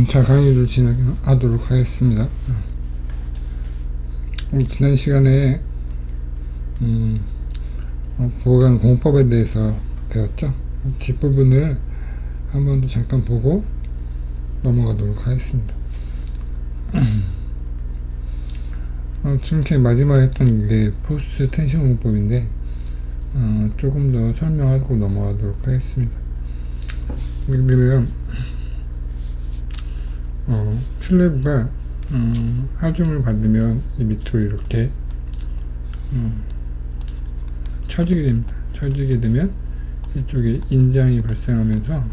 자, 강의를 진행하도록 하겠습니다. 지난 시간에 보강 공법에 대해서 배웠죠. 뒷부분을 한 번 더 잠깐 보고 넘어가도록 하겠습니다. 지금까지 마지막에 했던 게 포스트 텐션 공법인데 조금 더 설명하고 넘어가도록 하겠습니다. 예를 들면 슬래브가 하중을 받으면 이 밑으로 이렇게 처지게 됩니다. 처지게 되면 이쪽에 인장이 발생하면서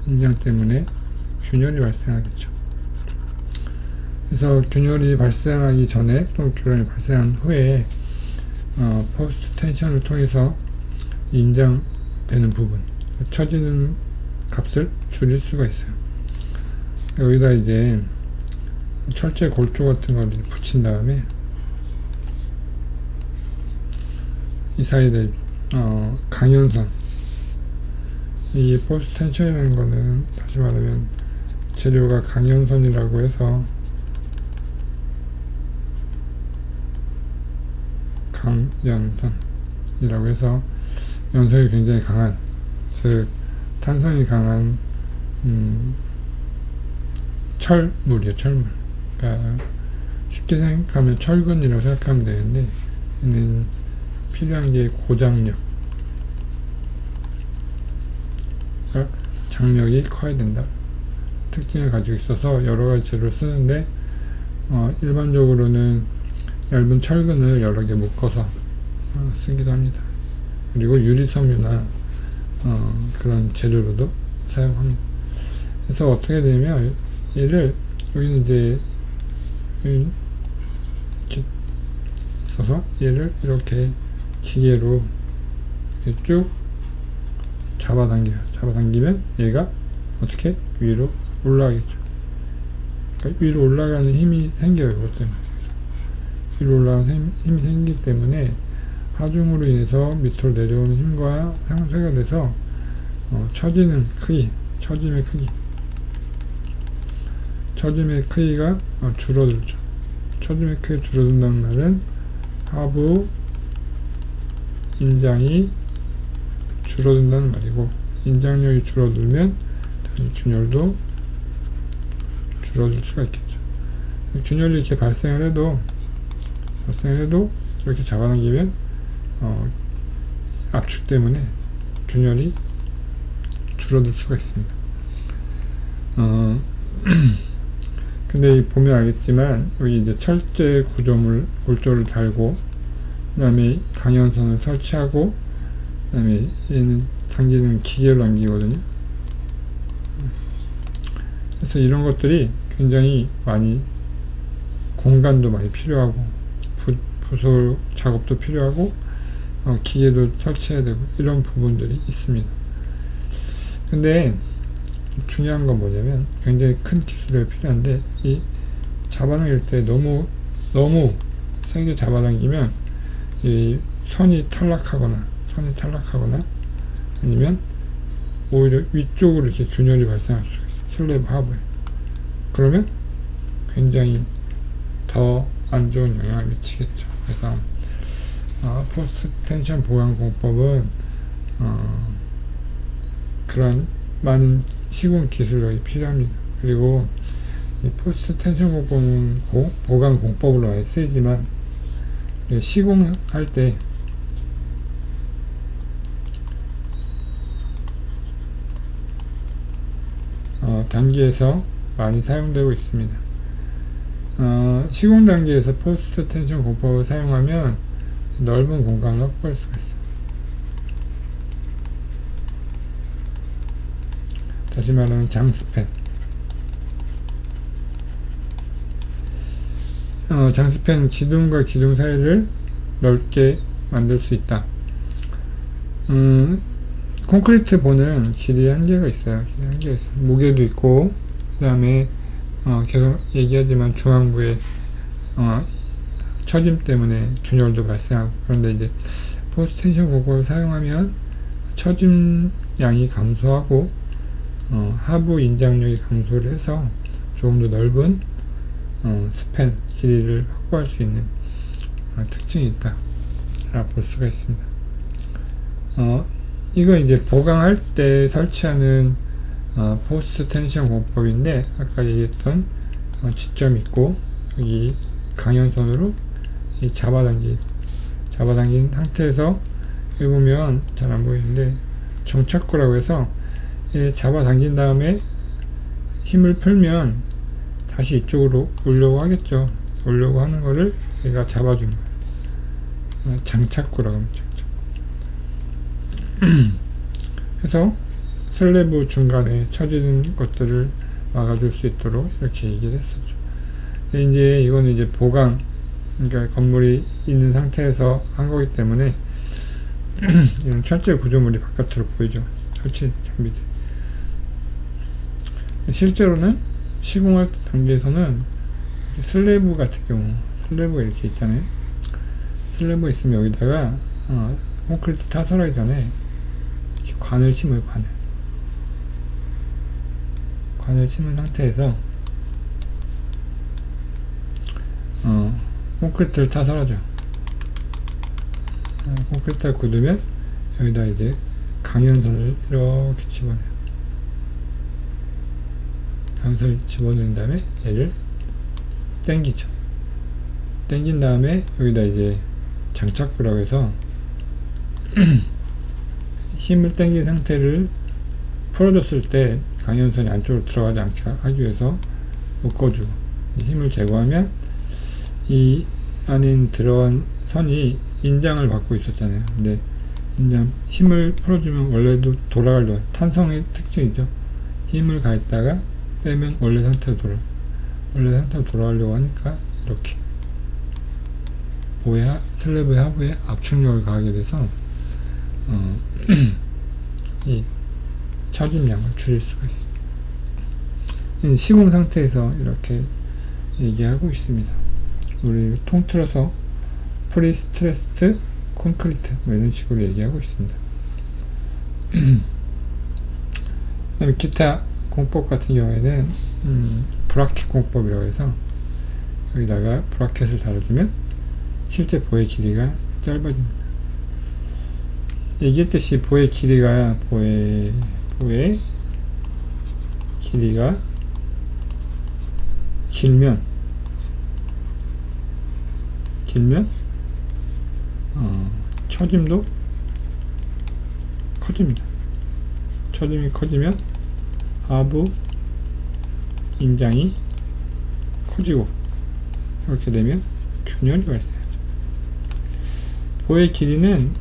인장 때문에 균열이 발생하겠죠. 그래서 균열이 발생하기 전에 또 균열이 발생한 후에 포스트 텐션을 통해서 인장되는 부분, 처지는 값을 줄일 수가 있어요. 여기다 이제 철제 골조 같은 걸 붙인 다음에 이 사이에 강연선, 이 포스트 텐션이라는 거는 다시 말하면 재료가 강연선이라고 해서 강연선이라고 해서 연선이 굉장히 강한, 즉 탄성이 강한 철물이에요. 철물. 그러니까 쉽게 생각하면 철근이라고 생각하면 되는데, 얘는 필요한 게 고장력, 그러니까 장력이 커야 된다 특징을 가지고 있어서 여러 가지 재료를 쓰는데, 일반적으로는 얇은 철근을 여러 개 묶어서 쓰기도 합니다. 그리고 유리섬유나 그런 재료로도 사용합니다. 그래서 어떻게 되냐면, 얘를 여기는 이제 이렇게 있어서 얘를 이렇게 기계로 이렇게 쭉 잡아당겨요. 잡아당기면 얘가 어떻게 위로 올라가겠죠. 그러니까 위로 올라가는 힘이 생겨요. 이것 때문에. 위로 올라가는 힘이 생기기 때문에 하중으로 인해서 밑으로 내려오는 힘과 상쇄가 돼서 처짐의 크기가 줄어들죠. 처짐의 크기가 줄어든다는 말은 하부 인장이 줄어든다는 말이고, 인장력이 줄어들면 당연히 균열도 줄어들 수가 있겠죠. 균열이 이렇게 발생을 해도 이렇게 잡아당기면 압축 때문에 균열이 줄어들 수가 있습니다. 근데 보면 알겠지만, 여기 이제 철제 골조를 달고, 그 다음에 강연선을 설치하고, 그 다음에 얘는 당기는 기계로 당기거든요. 그래서 이런 것들이 굉장히 많이, 공간도 많이 필요하고, 부속 작업도 필요하고, 기계도 설치해야 되고, 이런 부분들이 있습니다. 근데 중요한 건 뭐냐면, 굉장히 큰 기술이 필요한데, 이 잡아당길 때 너무 세게 잡아당기면 이 선이 탈락하거나 아니면 오히려 위쪽으로 이렇게 균열이 발생할 수가 있어요. 슬래브 하부에. 그러면 굉장히 더 안 좋은 영향을 미치겠죠. 그래서 포스트 텐션 보강 공법은 그런 많은 시공 기술력이 필요합니다. 그리고 이 포스트 텐션 공법은 보강 공법으로 많이 쓰이지만, 시공할 때 단계에서 많이 사용되고 있습니다. 시공 단계에서 포스트 텐션 공법을 사용하면 넓은 공간을 확보할 수가 있어요. 다시 말하면 장스팬. 장스팬 기둥과 기둥 사이를 넓게 만들 수 있다. 콘크리트 보는 길이 한계가 있어요. 무게도 있고, 그 다음에 계속 얘기하지만 중앙부에 처짐 때문에 균열도 발생하고, 그런데 이제 포스트 텐션 공법을 사용하면 처짐 양이 감소하고 하부 인장력이 감소를 해서 조금 더 넓은 스팬 길이를 확보할 수 있는 특징이 있다 라고 볼 수가 있습니다. 이거 이제 보강할 때 설치하는 포스트 텐션 공법인데, 아까 얘기했던 지점 있고 여기 강연선으로 잡아당긴 상태에서 여기 보면 잘 안 보이는데 정착구라고 해서 잡아당긴 다음에 힘을 풀면 다시 이쪽으로 오려고 하겠죠. 오려고 하는 거를 얘가 잡아주는 거예요. 장착구라고 합니다. 그래서 슬래브 중간에 처지는 것들을 막아줄 수 있도록 이렇게 얘기를 했었죠. 근데 이제 이거는 이제 보강, 그러니까 건물이 있는 상태에서 한 거기 때문에 이런 철제 구조물이 바깥으로 보이죠. 설치 장비들. 실제로는 시공할 단계에서는 슬래브 같은 경우, 슬래브가 이렇게 있잖아요. 슬래브 있으면 여기다가 콘크리트 타설하기 전에 이렇게 관을 심어요. 관을 심은 상태에서 콘크리트를 타설하죠. 콘크리트를 굳으면 여기다 이제 강연선을 이렇게 집어넣어요. 강연선을 집어넣은 다음에 얘를 당기죠. 당긴 다음에 여기다 이제 장착구라고 해서 힘을 당긴 상태를 풀어줬을 때 강연선이 안쪽으로 들어가지 않게 하기 위해서 묶어주고, 힘을 제거하면 이 안에 들어간 선이 인장을 받고 있었잖아요. 근데 인장 힘을 풀어주면 원래도 돌아가려고, 탄성의 특징이죠. 힘을 가했다가 빼면 원래 상태로 돌아가려고 하니까 이렇게 슬래브의 하부에 압축력을 가하게 돼서 이 처짐량을 줄일 수가 있습니다. 시공 상태에서 이렇게 얘기하고 있습니다. 우리 통틀어서 프리스트레스드 콘크리트 이런 식으로 얘기하고 있습니다. 그다음에 기타 공법 같은 경우에는 브라켓 공법이라고 해서 여기다가 브라켓을 달아주면 실제 보의 길이가 짧아집니다. 얘기했듯이 보의 길이가 길면 처짐도 커집니다. 처짐이 커지면 하부 인장이 커지고, 이렇게 되면 균열이 발생하죠. 보의 길이는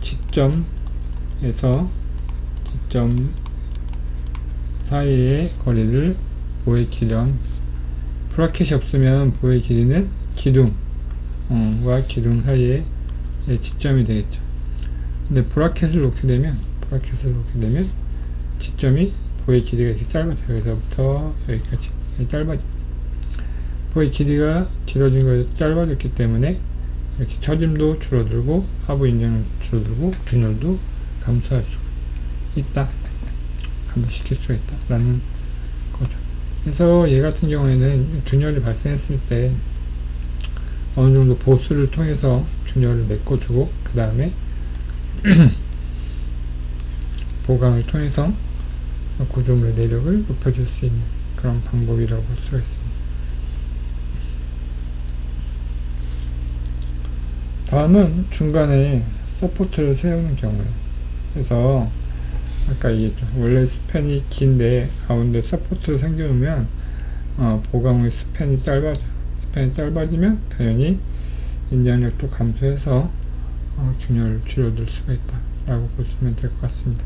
지점 사이의 거리를 보의 길이랑, 브라켓이 없으면 보의 길이는 기둥과 기둥 사이의 지점이 되겠죠. 근데 브라켓을 놓게 되면 지점이 보의 길이가 이렇게 짧아져요. 여기서부터 여기까지 짧아집니다. 보의 길이가 길어진 거에서 짧아졌기 때문에 이렇게 처짐도 줄어들고 하부 인장도 줄어들고 균열도 감소할 수가 있다. 감소시킬 수가 있다 라는 거죠. 그래서 얘 같은 경우에는 균열이 발생했을 때 어느 정도 보수를 통해서 균열을 메꿔주고, 그 다음에 보강을 통해서 구조물의 내력을 높여줄 수 있는 그런 방법이라고 볼 수가 있습니다. 다음은 중간에 서포트를 세우는 경우에, 그래서 아까 얘기했죠. 원래 스팬이 긴데 가운데 서포트를 생겨놓으면 보강 후 스팬이 짧아지면 당연히 인장력도 감소해서 균열을 줄여들 수가 있다 라고 보시면 될 것 같습니다.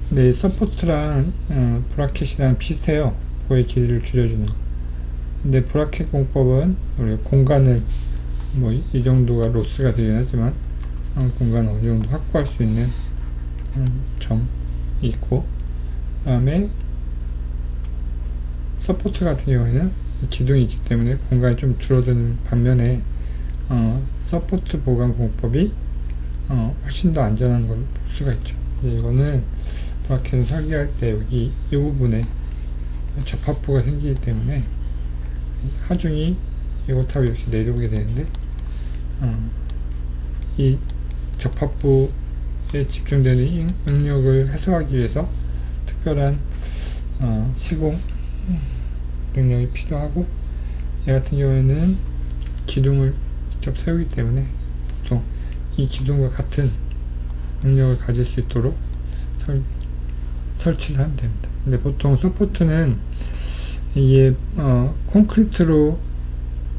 근데 서포트랑 브라켓이랑 비슷해요. 보의 길이를 줄여주는. 근데 브라켓 공법은 우리 공간을 이 정도가 로스가 되긴 하지만 공간을 어느 정도 확보할 수 있는 점이 있고, 그 다음에 서포트 같은 경우에는 기둥이 있기 때문에 공간이 좀 줄어드는 반면에 서포트 보강 공법이 훨씬 더 안전한 걸 볼 수가 있죠. 이거는 브라켓을 설계할 때 여기 이 부분에 접합부가 생기기 때문에 하중이 이곳하고 이렇게 내려오게 되는데 이 접합부에 집중되는 응력을 해소하기 위해서 특별한 시공 능력이 필요하고, 얘 같은 경우에는 기둥을 직접 세우기 때문에 보통 이 기둥과 같은 능력을 가질 수 있도록 설치를 하면 됩니다. 근데 보통 서포트는 이게 콘크리트로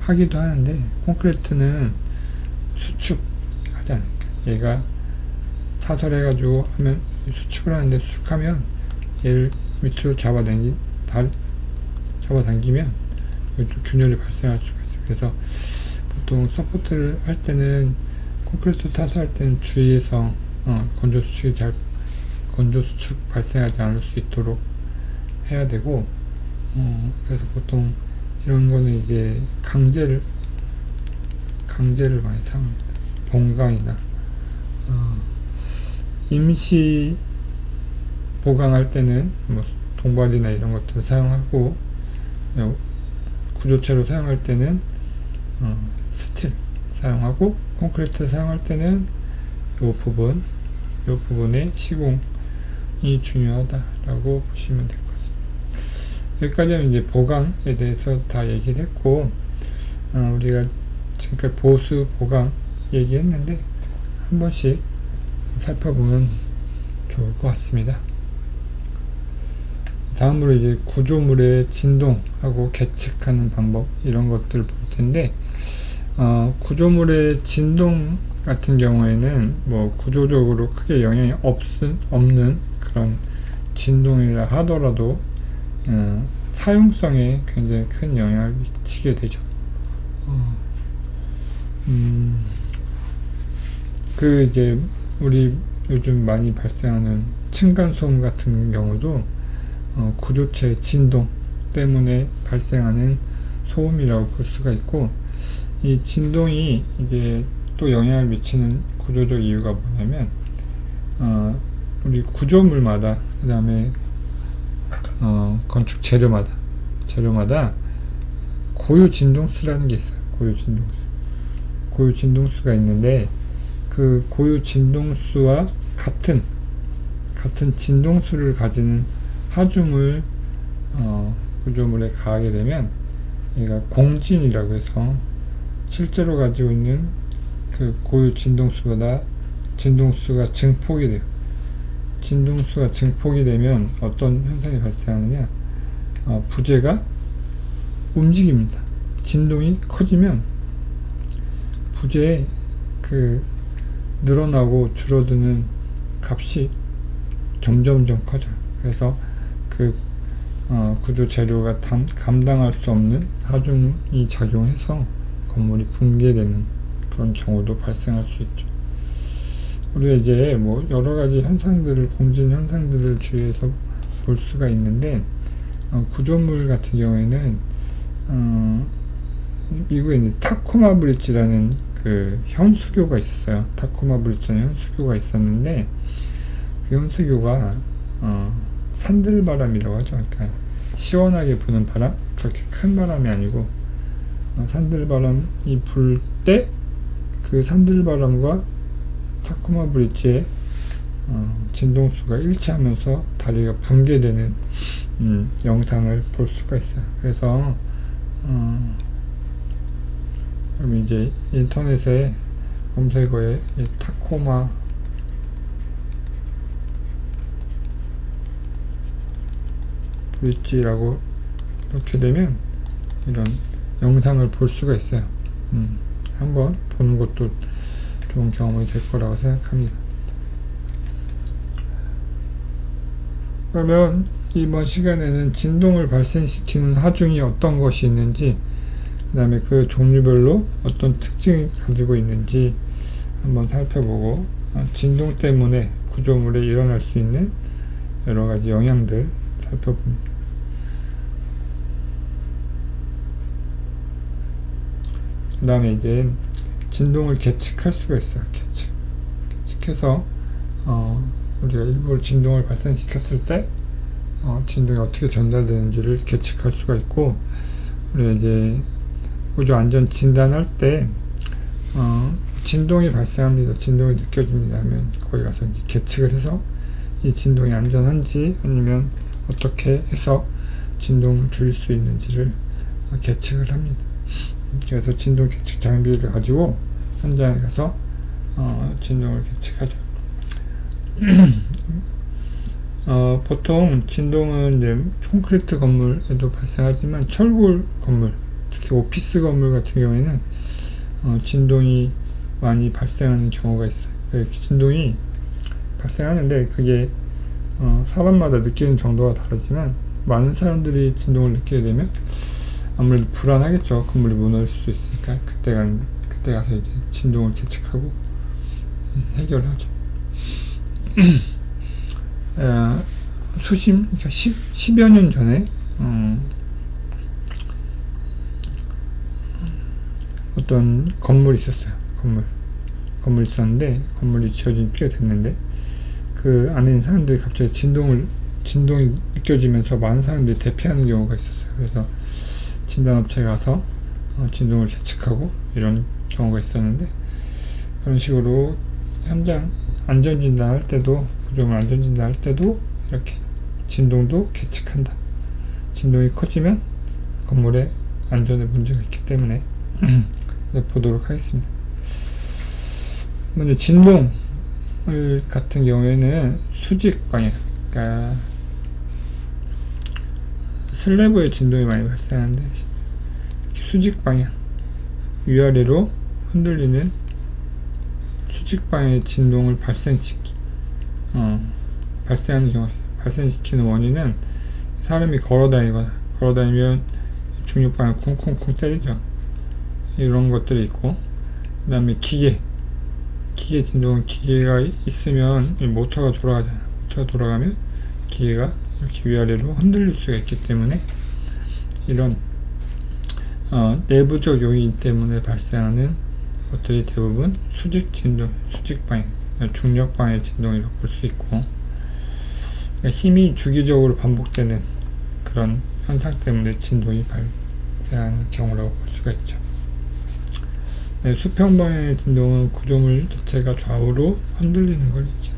하기도 하는데, 콘크리트는 수축하지 않으니까 얘가 사설해가지고 하면 수축을 하는데, 수축하면 얘를 밑으로 잡아당기면 균열이 발생할 수가 있어요. 그래서 보통 서포트를 할 때는, 콘크리트 타설할 때는 주의해서 건조 수축 발생하지 않을 수 있도록 해야 되고, 그래서 보통 이런 거는 이제 강제를 많이 사용합니다. 본강이나 임시 보강할 때는 뭐 동발이나 이런 것들을 사용하고, 구조체로 사용할 때는 스틸 사용하고, 콘크리트 사용할 때는 이 부분의 시공이 중요하다라고 보시면 될 것 같습니다. 여기까지는 이제 보강에 대해서 다 얘기를 했고, 우리가 지금까지 보수, 보강 얘기했는데 한 번씩 살펴보면 좋을 것 같습니다. 다음으로 이제 구조물의 진동하고 계측하는 방법, 이런 것들을 볼 텐데, 구조물의 진동 같은 경우에는 뭐 구조적으로 크게 영향이 없는 그런 진동이라 하더라도 사용성에 굉장히 큰 영향을 미치게 되죠. 그 이제 우리 요즘 많이 발생하는 층간소음 같은 경우도 구조체 진동 때문에 발생하는 소음이라고 볼 수가 있고, 이 진동이 이제 또 영향을 미치는 구조적 이유가 뭐냐면, 우리 구조물마다, 그 다음에 건축 재료마다 고유 진동수라는 게 있어요. 고유 진동수가 있는데, 그 고유 진동수와 같은 진동수를 가지는 하중을 구조물에 가하게 되면, 얘가 공진이라고 해서 실제로 가지고 있는 그 고유 진동수보다 진동수가 증폭이 돼요. 진동수가 증폭이 되면 어떤 현상이 발생하느냐, 부재가 움직입니다. 진동이 커지면 부재의 그 늘어나고 줄어드는 값이 점점점 커져요. 그래서 그 구조 재료가 감당할 수 없는 하중이 작용해서 건물이 붕괴되는 그런 경우도 발생할 수 있죠. 우리가 이제 뭐 여러 가지 공진 현상들을 주의해서 볼 수가 있는데, 구조물 같은 경우에는 미국에 있는 타코마 브릿지라는 그 현수교가 있었어요. 타코마 브릿지라는 현수교가 있었는데, 그 현수교가 산들바람이라고 하죠. 그러니까 시원하게 부는 바람, 그렇게 큰 바람이 아니고 산들바람이 불 때 그 산들바람과 타코마 브릿지의 진동수가 일치하면서 다리가 붕괴되는 영상을 볼 수가 있어요. 그래서 그럼 이제 인터넷에 검색어에 타코마 브릿지라고 넣게 되면 이런 영상을 볼 수가 있어요. 한번 보는 것도 좋은 경험이 될 거라고 생각합니다. 그러면 이번 시간에는 진동을 발생시키는 하중이 어떤 것이 있는지, 그 다음에 그 종류별로 어떤 특징을 가지고 있는지 한번 살펴보고, 진동 때문에 구조물에 일어날 수 있는 여러 가지 영향들 살펴봅니다. 그 다음에 이제 진동을 계측할 수가 있어요. 계측해서 우리가 일부 진동을 발생시켰을 때 진동이 어떻게 전달되는지를 계측할 수가 있고, 우리가 이제 구조 안전 진단할 때 진동이 발생합니다, 진동이 느껴집니다 하면 거기 가서 이제 계측을 해서 이 진동이 안전한지 아니면 어떻게 해서 진동을 줄일 수 있는지를 계측을 합니다. 그래서 진동 계측 장비를 가지고 현장에 가서 진동을 계측하죠. 보통 진동은 이제 콘크리트 건물에도 발생하지만 철골 건물, 특히 오피스 건물 같은 경우에는 진동이 많이 발생하는 경우가 있어요. 진동이 발생하는데 그게 사람마다 느끼는 정도가 다르지만 많은 사람들이 진동을 느끼게 되면 아무래도 불안하겠죠. 건물이 무너질 수 있으니까 그때 가서 이제 진동을 계측하고 해결하죠. 그러니까 10여 년 전에 어떤 건물이 있었어요. 건물이 있었는데 건물이 지어진 꽤 됐는데 그 안에 있는 사람들이 갑자기 진동이 느껴지면서 많은 사람들이 대피하는 경우가 있었어요. 그래서 진단업체에 가서 진동을 계측하고 이런 경우가 있었는데, 그런 식으로 현장 안전진단 할 때도, 구조물 안전진단 할 때도 이렇게 진동도 계측한다. 진동이 커지면 건물에 안전에 문제가 있기 때문에 보도록 하겠습니다. 먼저 진동 같은 경우에는 수직 방향, 그러니까 슬래브에 진동이 많이 발생하는데 수직 방향, 위아래로 흔들리는 수직 방향의 진동을 발생하는 경우, 발생시키는 원인은 사람이 걸어다니면 중력 방향 쿵쿵쿵 때리죠. 이런 것들이 있고, 그 다음에 기계 진동은 기계가 있으면 모터가 돌아가잖아요. 모터가 돌아가면 기계가 이렇게 위아래로 흔들릴 수가 있기 때문에 이런 내부적 요인 때문에 발생하는 것들이 대부분 수직 진동, 수직 방향, 중력 방향의 진동이라고 볼 수 있고, 그러니까 힘이 주기적으로 반복되는 그런 현상 때문에 진동이 발생하는 경우라고 볼 수가 있죠. 수평 방향의 진동은 구조물 자체가 좌우로 흔들리는 걸 있죠.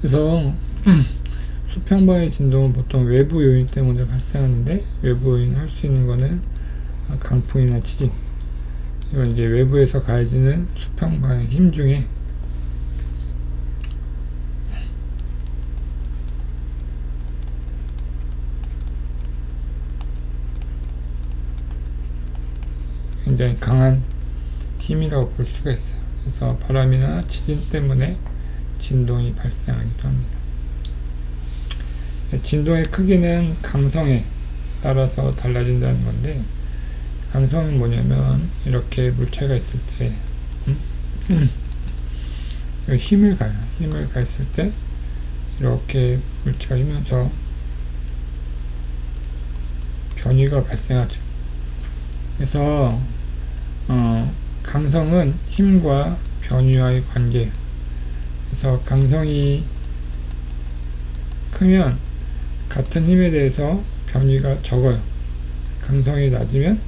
그래서 수평 방향의 진동은 보통 외부 요인 때문에 발생하는데, 외부 요인 할 수 있는 거는 강풍이나 지진, 이건 이제 외부에서 가해지는 수평 방향 힘 중에 굉장히 강한 힘이라고 볼 수가 있어요. 그래서 바람이나 지진 때문에 진동이 발생하기도 합니다. 진동의 크기는 강성에 따라서 달라진다는 건데, 강성은 뭐냐면 이렇게 물체가 있을 때 힘을 가했을 때 이렇게 물체가 이면서 변이가 발생하죠. 그래서 강성은 힘과 변위와의 관계예요. 그래서 강성이 크면 같은 힘에 대해서 변위가 적어요. 강성이 낮으면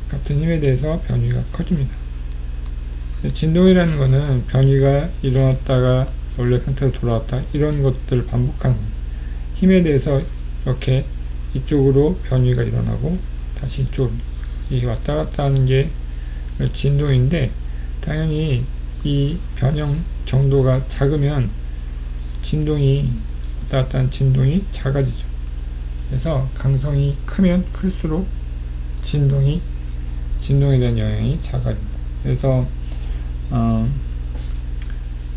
같은 힘에 대해서 변위가 커집니다. 진동이라는 것은 변위가 일어났다가 원래 상태로 돌아왔다, 이런 것들을 반복하는 거예요. 힘에 대해서 이렇게 이쪽으로 변위가 일어나고 다시 이쪽으로 왔다 갔다 하는 게 진동인데, 당연히 이 변형 정도가 작으면 진동이 왔다 갔다 하는 진동이 작아지죠. 그래서 강성이 크면 클수록 진동에 대한 영향이 작아집니다. 그래서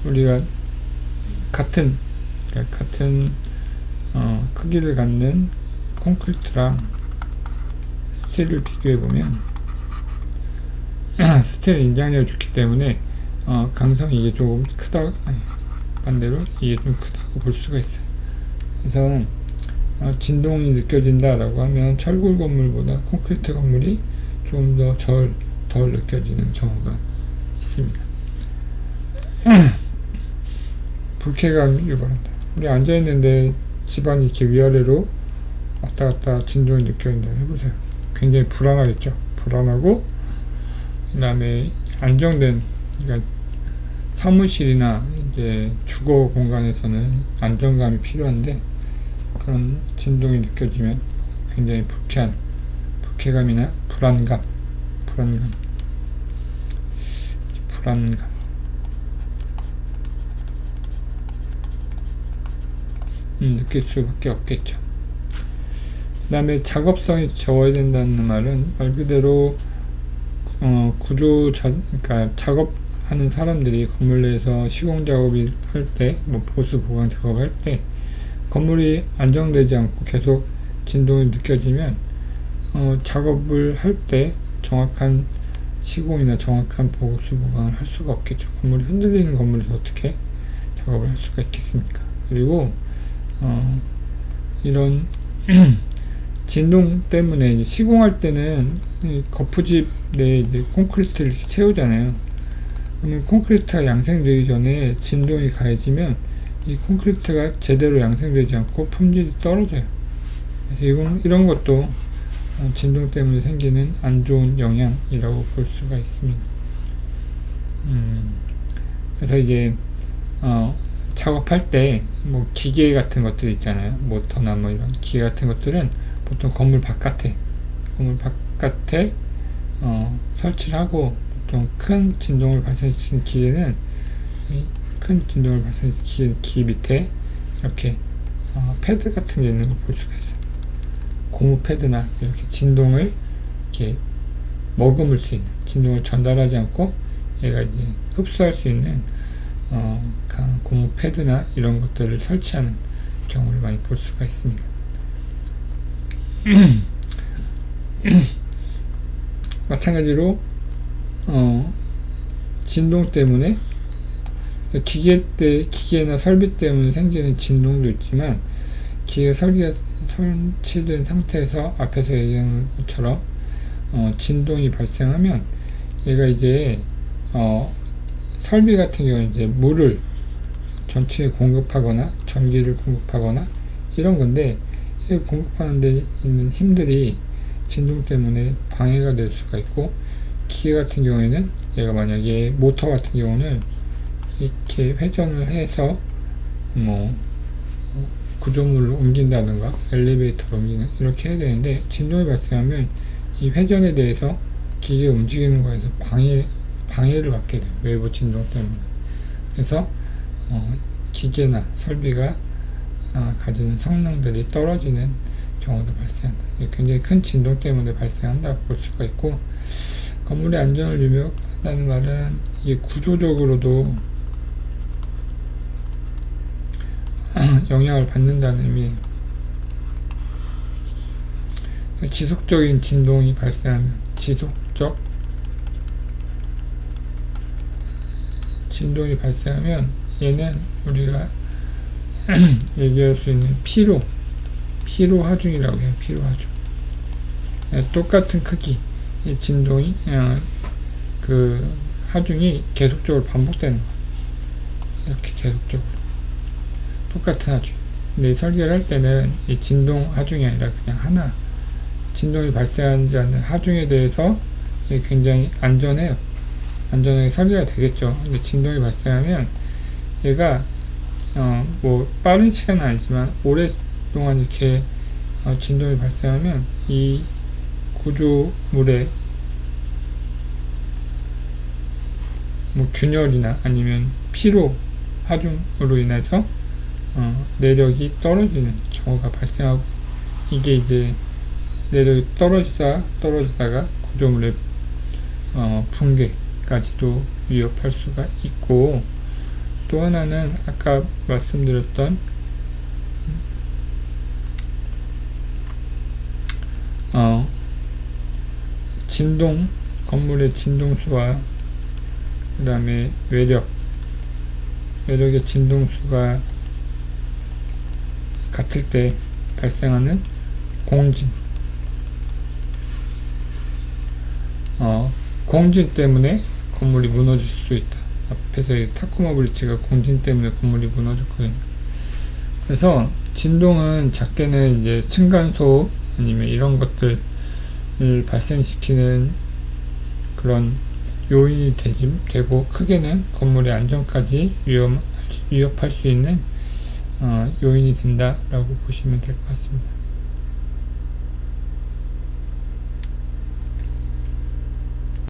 우리가 같은 크기를 갖는 콘크리트랑 스틸을 비교해 보면 스틸은 인장력이 좋기 때문에 강성이 이게 조금 크다, 반대로 이게 좀 크다고 볼 수가 있어요. 그래서 진동이 느껴진다라고 하면 철골 건물보다 콘크리트 건물이 좀 더 덜 느껴지는 경우가 있습니다. 불쾌감 유발한다. 우리 앉아있는데 집안이 이렇게 위아래로 왔다 갔다 진동을 느껴진다 해보세요. 굉장히 불안하겠죠. 불안하고, 그 다음에 안정된, 그러니까 사무실이나 이제 주거 공간에서는 안정감이 필요한데, 그런 진동이 느껴지면 굉장히 불쾌감이나 불안감, 느낄 수밖에 없겠죠. 그 다음에 작업성이 적어야 된다는 말은 말 그대로 그러니까 작업하는 사람들이 건물 내에서 시공 작업이 할 때, 뭐 보수 보강 작업할 때 건물이 안정되지 않고 계속 진동이 느껴지면 작업을 할 때 정확한 시공이나 정확한 보수 보강을 할 수가 없겠죠. 건물이 흔들리는 건물에서 어떻게 작업을 할 수가 있겠습니까? 그리고 이런 진동 때문에 시공할 때는 거푸집 내에 이제 콘크리트를 이렇게 채우잖아요. 그러면 콘크리트가 양생되기 전에 진동이 가해지면 이 콘크리트가 제대로 양생되지 않고 품질이 떨어져요. 그래서 이런 것도 진동 때문에 생기는 안 좋은 영향이라고 볼 수가 있습니다. 그래서 이제 작업할 때 뭐 기계 같은 것들 있잖아요. 모터나 뭐 이런 기계 같은 것들은 보통 건물 바깥에 설치를 하고, 보통 큰 진동을 발생시키는 기계는 기계 밑에 이렇게 패드 같은 게 있는 걸 볼 수가 있어요. 고무 패드나 이렇게 진동을 이렇게 머금을 수 있는, 진동을 전달하지 않고 얘가 이제 흡수할 수 있는 고무 패드나 이런 것들을 설치하는 경우를 많이 볼 수가 있습니다. 마찬가지로 진동 때문에 기계나 설비 때문에 생기는 진동도 있지만, 기계 설비가 설치된 상태에서 앞에서 얘기한 것처럼 진동이 발생하면 얘가 이제 설비 같은 경우는 이제 물을 전체에 공급하거나 전기를 공급하거나 이런 건데, 이 공급하는 데 있는 힘들이 진동 때문에 방해가 될 수가 있고, 기계 같은 경우에는 얘가 만약에 모터 같은 경우는 이렇게 회전을 해서 뭐 구조물을 옮긴다든가 엘리베이터를 옮기는 이렇게 해야 되는데, 진동이 발생하면 이 회전에 대해서 기계 움직이는 거에서 방해를 받게 돼요. 외부 진동 때문에. 그래서 기계나 설비가 가지는 성능들이 떨어지는 경우도 발생한다. 굉장히 큰 진동 때문에 발생한다고 볼 수가 있고, 건물의 안전을 유명하다는 말은 이게 구조적으로도 영향을 받는다는 의미예요. 지속적인 진동이 발생하면, 지속적 진동이 발생하면 얘는 우리가 얘기할 수 있는 피로 하중이라고 해요. 피로 하중. 똑같은 크기 이 진동이 그 하중이 계속적으로 반복되는 거예요. 이렇게 계속적으로 똑같은 하중. 근데 설계를 할 때는 이 진동 하중이 아니라 그냥 하나, 진동이 발생하지 않는 하중에 대해서 굉장히 안전하게 설계가 되겠죠. 근데 진동이 발생하면 얘가 뭐 빠른 시간은 아니지만 오랫동안 이렇게 진동이 발생하면 이 구조물의 뭐 균열이나 아니면 피로 하중으로 인해서 내력이 떨어지는 경우가 발생하고, 이게 이제 내력이 떨어지다가 구조물의 붕괴까지도 위협할 수가 있고, 또 하나는 아까 말씀드렸던 건물의 진동수와 그 다음에 외력의 진동수가 같을 때 발생하는 공진 때문에 건물이 무너질 수도 있다. 앞에서 이 타코마 브릿지가 공진 때문에 건물이 무너졌거든요. 그래서 진동은 작게는 이제 층간소음 아니면 이런 것들을 발생시키는 그런 요인이 되고, 크게는 건물의 안전까지 위협할 수 있는 요인이 된다라고 보시면 될 것 같습니다.